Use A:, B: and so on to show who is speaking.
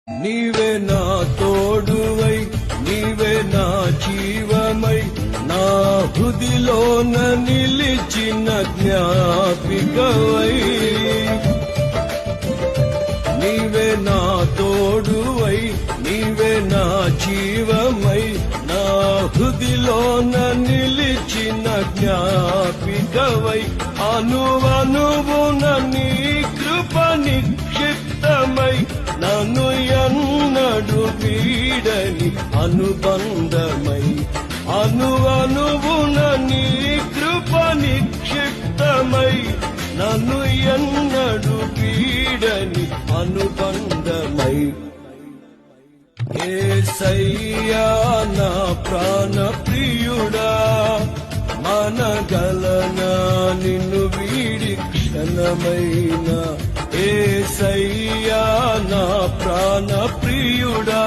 A: నీవే నా తోడువై నీవే నా జీవమై నా హృదిలోన నిలిచిన జ్ఞాపికవై నీవే నా తోడువై నీవే నా జీవమై నా హృదిలోన నిలిచిన జ్ఞాపికవై అనువనువున నీ కృప నిక్షిప్తమై నన్ను ఎన్నడు వీడని అనుబంధమై అనువనువున నీ కృప నిక్షిప్తమై నన్ను ఎన్నడు వీడని అనుబంధమై యేసయ్యా నా ప్రాణ ప్రియుడా మనగలనా నిన్ను వీడి క్షణమైనా యేసయ్యా నా ప్రాణ ప్రియుడా